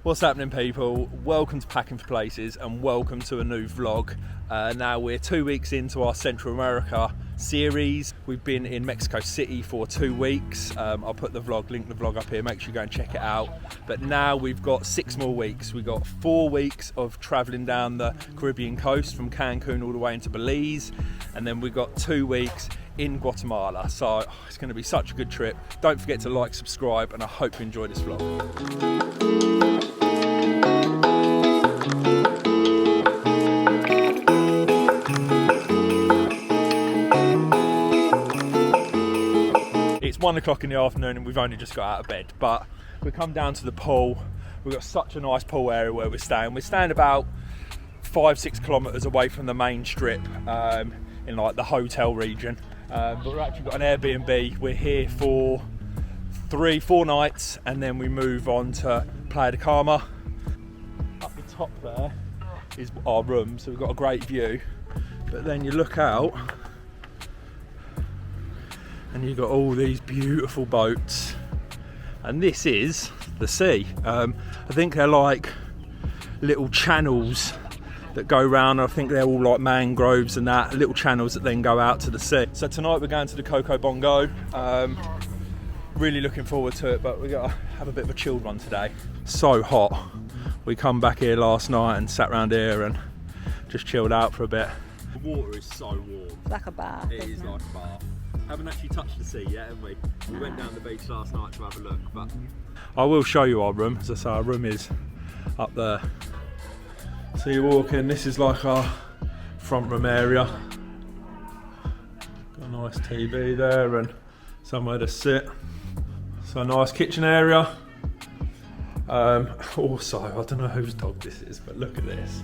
What's happening, people? Welcome to Packing for Places and welcome to a new vlog. Now we're 2 weeks into our Central America series. We've been in Mexico City for 2 weeks. I'll put the vlog, link the vlog up here, make sure you go and check it out. But now we've got 6 more weeks. We've got 4 weeks of traveling down the Caribbean coast from Cancun all the way into Belize. And then we've got 2 weeks in Guatemala. So it's going to be such a good trip. Don't forget to like, subscribe, and I hope you enjoy this vlog. It's 1 o'clock in the afternoon and we've only just got out of bed, but we come down to the pool. We've got such a nice pool area where we're staying. We're staying about 5-6 kilometres away from the main strip, in like the hotel region. But we've actually got an Airbnb. We're here for 3-4 nights and then we move on to Playa de Carmen. Up the top there is our room, so we've got a great view. But then you look out and you've got all these beautiful boats, and this is the sea. I think they're like little channels that go round. I think they're all like mangroves and that, little channels that then go out to the sea. So tonight we're going to the Coco Bongo. Really looking forward to it, but we're gonna have a bit of a chilled one today. So hot. We come back here last night and sat around here and just chilled out for a bit. The water is so warm. It's like a bath. It is like a bath. Haven't actually touched the sea yet, have we? We went down the beach last night to have a look, but I will show you our room. As I say, our room is up there. So you walk in, this is like our front room area. Got a nice TV there and somewhere to sit. So a nice kitchen area. Also, I don't know whose dog this is, but look at this.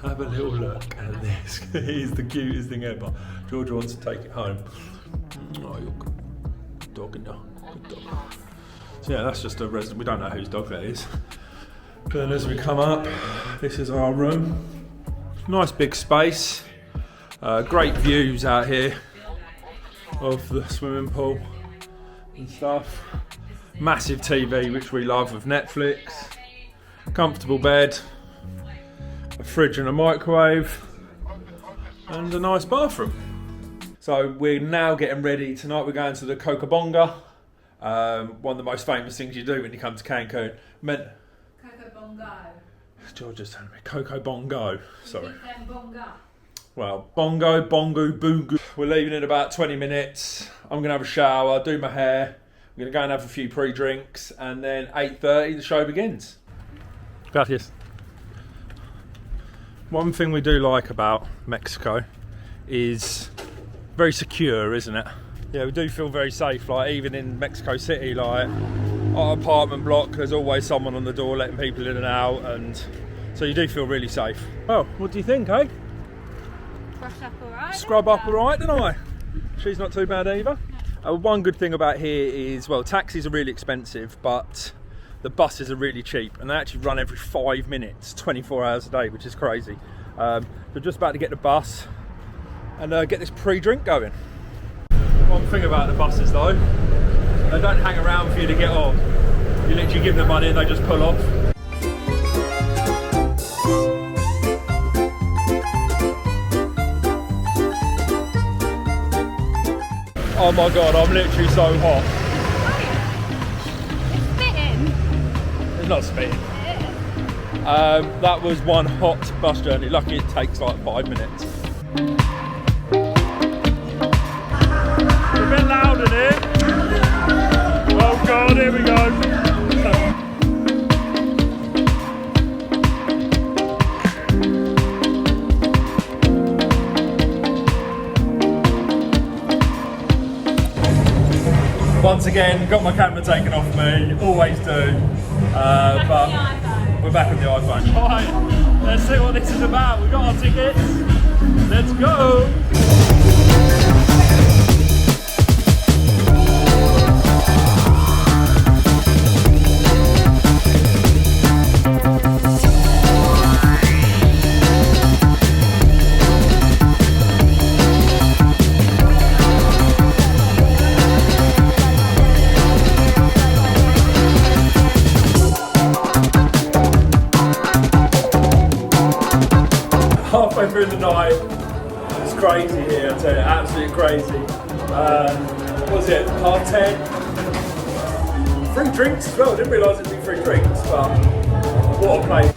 Have a little look at this. He's the cutest thing ever. Georgia wants to take it home. Oh, you're good dog, isn't you? Good dog. So yeah, that's just a resident. We don't know whose dog that is. Then as we come up, this is our room. Nice big space. Great views out here of the swimming pool and stuff. Massive TV, which we love, with Netflix. Comfortable bed. A fridge and a microwave. And a nice bathroom. So we're now getting ready. Tonight we're going to the Coco Bongo. One of the most famous things you do when you come to Cancun. Coco Bongo. George just telling me. Coco Bongo. Sorry. Bongo. Well, bongo, boogo. We're leaving in about 20 minutes. I'm going to have a shower, do my hair. I'm going to go and have a few pre-drinks. And then 8:30 the show begins. Gracias. One thing we do like about Mexico is very secure, isn't it? Yeah, we do feel very safe. Like even in Mexico City, like our apartment block, there's always someone on the door letting people in and out, and so you do feel really safe. Well, what do you think, eh? Brush up alright. Scrub up alright, don't I? She's not too bad either. One good thing about here is, well, taxis are really expensive, but the buses are really cheap, and they actually run every 5 minutes, 24 hours a day, which is crazy. We're just about to get the bus and get this pre-drink going. One thing about the buses though, they don't hang around for you to get on. You literally give them money and they just pull off. Oh my god, I'm literally so hot. It's not spitting. That was one hot bus journey. Lucky it takes like 5 minutes. A bit loud in here. Oh god, here we go. Once again, got my camera taken off me. Always do. But we're back on the iPhone. Alright, let's see what this is about. We've got our tickets. Let's go! halfway through the night. It's crazy here, I tell you, absolutely crazy. What was it, 10:30? Free drinks as well, I didn't realise it'd be free drinks, but what a place.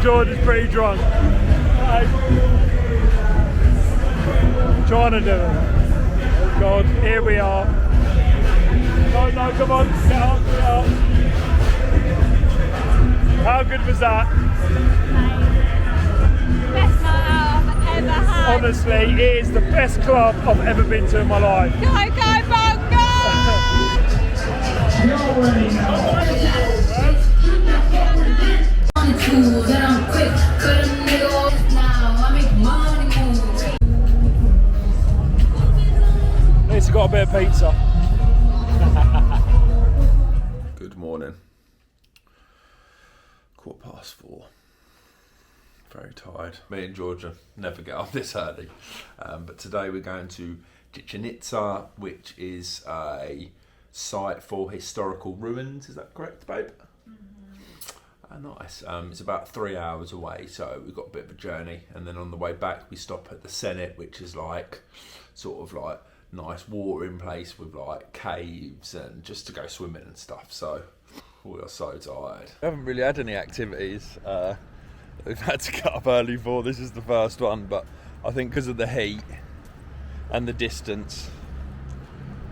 George is pretty drunk. Trying to do it. Oh God, here we are. No, come on, get up, get up. How good was that? Best night out I've ever had. Honestly, it is the best club I've ever been to in my life. Coco Bongo! At least I got a bit of pizza. Good morning. 4:15. Very tired. Me and Georgia never get up this early. But today we're going to Chichen Itza, which is a site for historical ruins. Is that correct, babe? Nice. It's about 3 hours away, so we've got a bit of a journey, and then on the way back we stop at the Cenote, which is like sort of like nice watering place with like caves and just to go swimming and stuff. So we are so tired. We haven't really had any activities we've had to get up early for. This is the first one, but I think because of the heat and the distance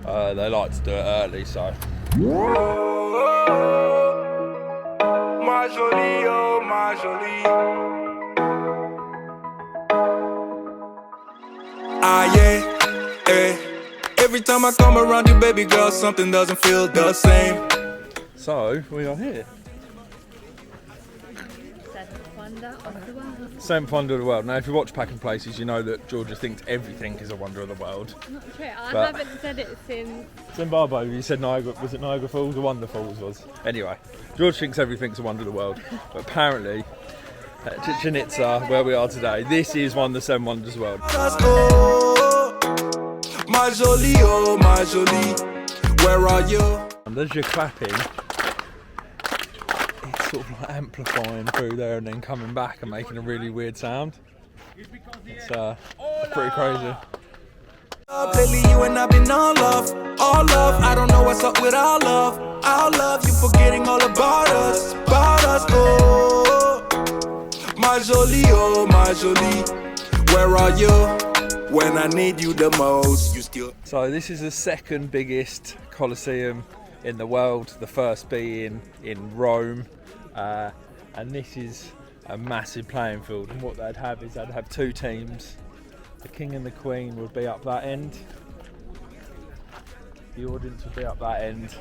they like to do it early, so my jolie, oh my jolie. Ah yeah, eh. Every time I come around you, baby girl, something doesn't feel the same. So we are here. Seventh wonder of the world. Seventh wonder of the world. Now, if you watch Packing Places, you know that Georgia thinks everything is a wonder of the world. Not true. I But- haven't said it since. Zimbabwe, you said Niagara, was it Niagara Falls or Wonder Falls was? Anyway, George thinks everything's a wonder of the world, but apparently at Chichen Itza, where we are today, this is one of the 7 wonders of the world. Oh, my jolie, oh my jolie, where are you? And as you're clapping, it's sort of like amplifying through there and then coming back and making a really weird sound. It's pretty crazy. Lately you and I've been all love, all love. I don't know what's up with our love, you forgetting all about us, oh. My jolie, oh my jolie, where are you when I need you the most? You still. So this is the second biggest Colosseum in the world, the first being in Rome, and this is a massive playing field, and what they'd have is they'd have 2 teams. The King and the Queen would be up that end, the audience would be up that end,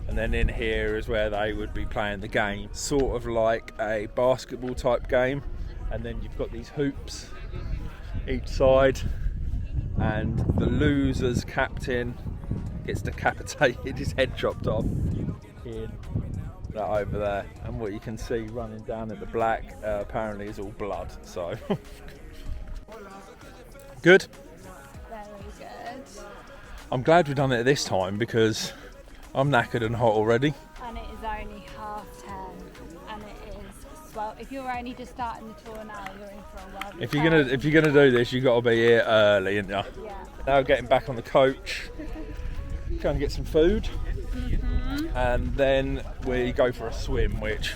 and then in here is where they would be playing the game, sort of like a basketball type game, and then you've got these hoops each side, and the loser's captain gets decapitated, his head chopped off in that over there, and what you can see running down at the black apparently is all blood, so good. Very good. I'm glad we've done it at this time because I'm knackered and hot already. And it is only 10:30, and it is, well, if you're only just starting the tour now, you're in for a while. If you're gonna do this, you've got to be here early, ain't you? Yeah. Now getting back on the coach, trying to get some food, and then we go for a swim, which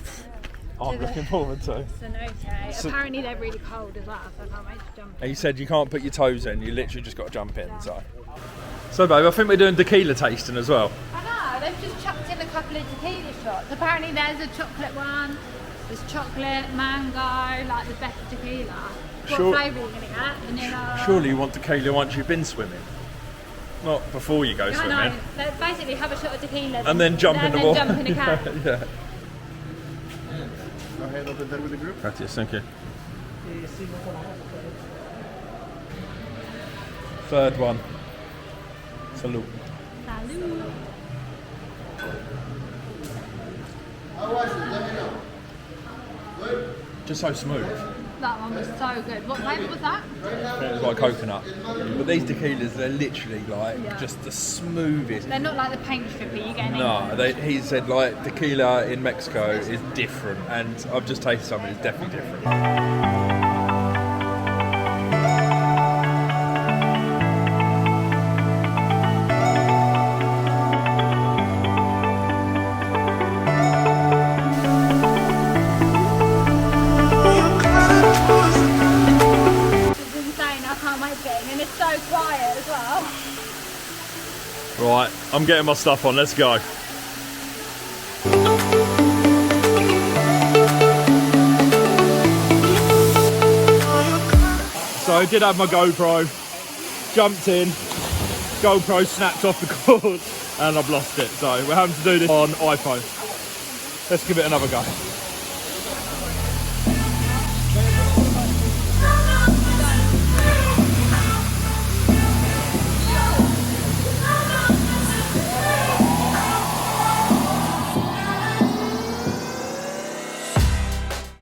I'm looking forward to. Cenote. So- Apparently they're really cold as well, so I can't wait to jump in. And you said you can't put your toes in, you literally just got to jump in. So babe, I think we're doing tequila tasting as well. I know, they've just chucked in a couple of tequila shots. Apparently there's a chocolate one, There's chocolate, mango, like the best tequila. What Sure. flavour are you gonna get? Vanilla. Surely you want tequila once you've been swimming, not before you go Yeah, swimming. I know. Let's basically have a shot of tequila. And then jump in the water. Jump in a cat. Yeah. Go ahead, open that with the group. Gracias, thank you. Third one. Salute. Salud. How was it? Let me know. Good? Just so smooth. That one was so good. What flavour was that? It was like coconut. But these tequilas, they're literally like Yeah. just the smoothest. They're not like the paint stripper you get in No, England. he said like tequila in Mexico is different, and I've just tasted some and it's definitely different. It's insane. I can't wait to get in. And it's so quiet as well. Right, I'm getting my stuff on, let's go. So I did have my GoPro, jumped in, GoPro snapped off the cord, and I've lost it. So we're having to do this on iPhone. Let's give it another go.